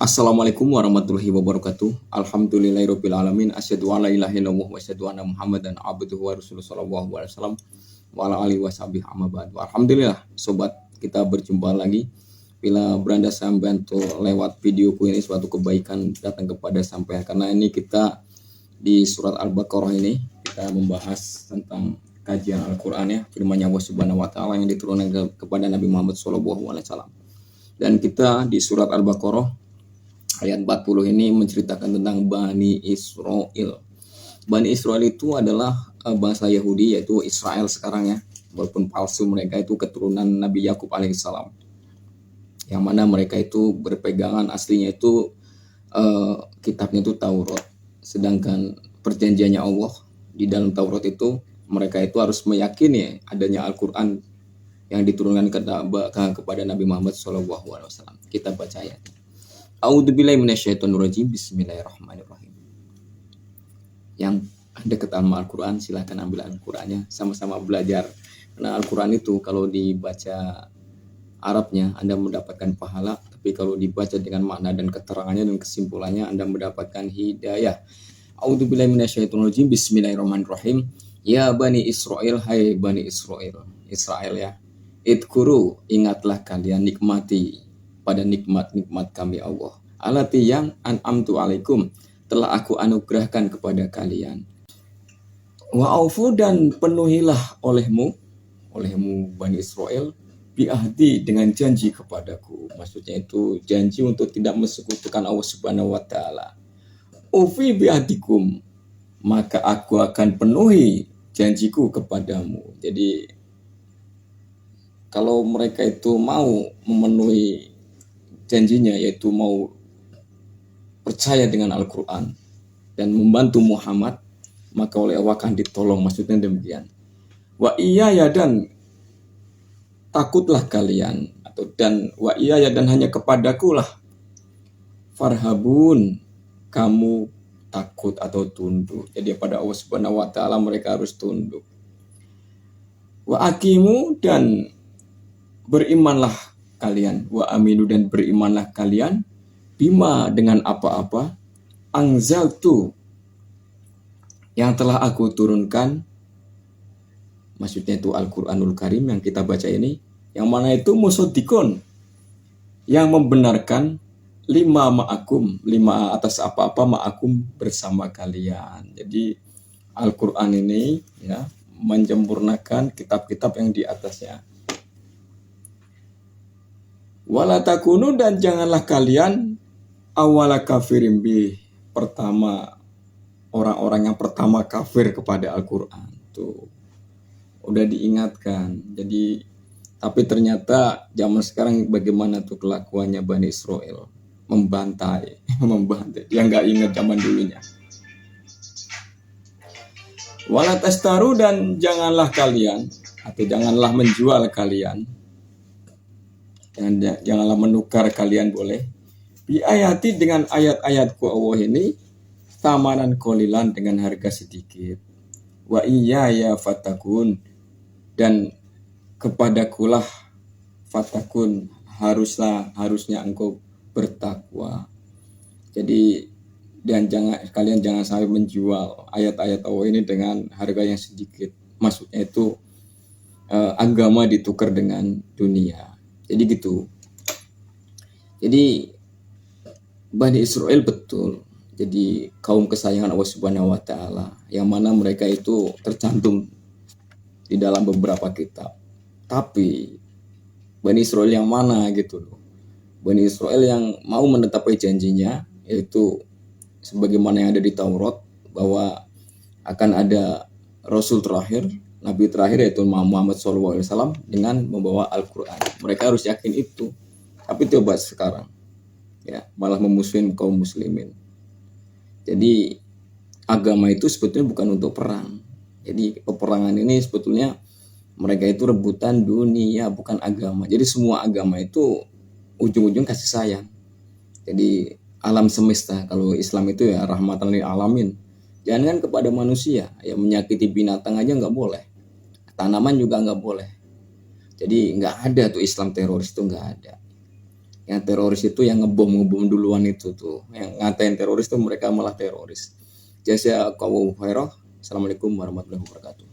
Assalamualaikum warahmatullahi wabarakatuh. Alhamdulillahirabbil alamin. Asyhadu an la ilaha illallah wa asyhadu anna Muhammadan abduhu wa rasuluhu sallallahu alaihi wasallam wa ala alihi washabihi amma ba'du. Alhamdulillah sobat, kita berjumpa lagi. Bila beranda sampean tuh lewat videoku ini suatu kebaikan datang kepada sampean, karena ini kita di surat Al-Baqarah ini kita membahas tentang kajian Al-Qur'an ya, firman-Nya Allah Subhanahu wa taala yang diturunkan kepada Nabi Muhammad sallallahu alaihi wasallam. Dan kita di surat Al-Baqarah ayat 40 ini menceritakan tentang Bani Israel. Bani Israel itu adalah bangsa Yahudi, yaitu Israel sekarang ya. Walaupun palsu, mereka itu keturunan Nabi Yakub alaihissalam. Yang mana mereka itu berpegangan aslinya itu kitabnya itu Taurat. Sedangkan perjanjiannya Allah di dalam Taurat itu mereka itu harus meyakini adanya Al-Quran yang diturunkan kepada Nabi Muhammad SAW. Kita baca ayat. A'udzubillahi minasyaitonirrajim. Bismillahirrahmanirrahim. Yang ada ketahuan Al-Quran, silahkan ambil Al-Qurannya, sama-sama belajar. Karena Al-Quran itu kalau dibaca Arabnya Anda mendapatkan pahala, tapi kalau dibaca dengan makna dan keterangannya dan kesimpulannya Anda mendapatkan hidayah. A'udzubillahi minasyaitonirrajim. Bismillahirrahmanirrahim. Ya Bani Israel, hai Bani Israel. Israel ya. Idkuru, ingatlah kalian, nikmati pada nikmat-nikmat kami Allah. Alati yang an'amtu alaikum, telah aku anugerahkan kepada kalian. Wa aufu, dan penuhilah olehmu Bani Israel, bi'ahdi, dengan janji kepadaku. Maksudnya itu janji untuk tidak mensekutukan Allah Subhanahu wa taala. Ufi bi'ahdikum, maka aku akan penuhi janjiku kepadamu. Jadi kalau mereka itu mau memenuhi janjinya, yaitu mau percaya dengan Al-Quran dan membantu Muhammad, maka oleh Allah akan ditolong. Maksudnya demikian. Wa iya ya, dan takutlah kalian, atau dan wa iya ya, dan hanya kepadaku lah farhabun, kamu takut atau tunduk. Jadi pada Allah Subhanahu wa taala mereka harus tunduk. Wa aqimu, dan berimanlah kalian, wa aminu, dan berimanlah kalian, bima, dengan apa-apa, anzaltu, yang telah aku turunkan. Maksudnya itu Al-Quranul Karim yang kita baca ini, yang mana itu musaddiqun, yang membenarkan lima ma'akum, lima atas apa-apa ma'akum, bersama kalian. Jadi Al-Quran ini ya menyempurnakan kitab-kitab yang di atasnya. Wala takunu, dan janganlah kalian awala kafirin bih, pertama orang-orang yang pertama kafir kepada Al-Quran. Tuh udah diingatkan. Jadi tapi ternyata zaman sekarang bagaimana tuh kelakuannya Bani Israel, membantai dia nggak ingat zaman dulunya. Wala tastaru, dan janganlah kalian, atau janganlah menjual kalian, janganlah menukar kalian boleh, bi ayati, dengan ayat-ayatku Allah ini, tamanan qalilan, dengan harga sedikit. Wa iya ya fatakun, dan kepadakulah fatakun, harusnya engkau bertakwa. Jadi dan kalian jangan sampai menjual ayat-ayat Allah ini dengan harga yang sedikit. Maksudnya itu agama ditukar dengan dunia. Jadi gitu. Jadi Bani Israel betul jadi kaum kesayangan Allah Subhanahu wa taala, yang mana mereka itu tercantum di dalam beberapa kitab. Tapi Bani Israel yang mana gitu loh. Bani Israel yang mau menetapi janjinya, yaitu sebagaimana yang ada di Taurat, bahwa akan ada Rasul terakhir, Nabi terakhir, yaitu Muhammad SAW, dengan membawa Al-Quran. Mereka harus yakin itu. Tapi coba sekarang ya malah memusuhin kaum muslimin. Jadi agama itu sebetulnya bukan untuk perang. Jadi peperangan ini sebetulnya mereka itu rebutan dunia, bukan agama. Jadi semua agama itu ujung-ujung kasih sayang. Jadi alam semesta, kalau Islam itu ya rahmatan lil alamin. Jangan kepada manusia, ya menyakiti binatang aja nggak boleh, tanaman juga nggak boleh. Jadi nggak ada tuh Islam teroris, itu nggak ada. Yang teroris itu yang ngebom duluan itu tuh. Yang ngatain teroris tuh mereka malah teroris. Jasa kau khairah. Assalamualaikum warahmatullahi wabarakatuh.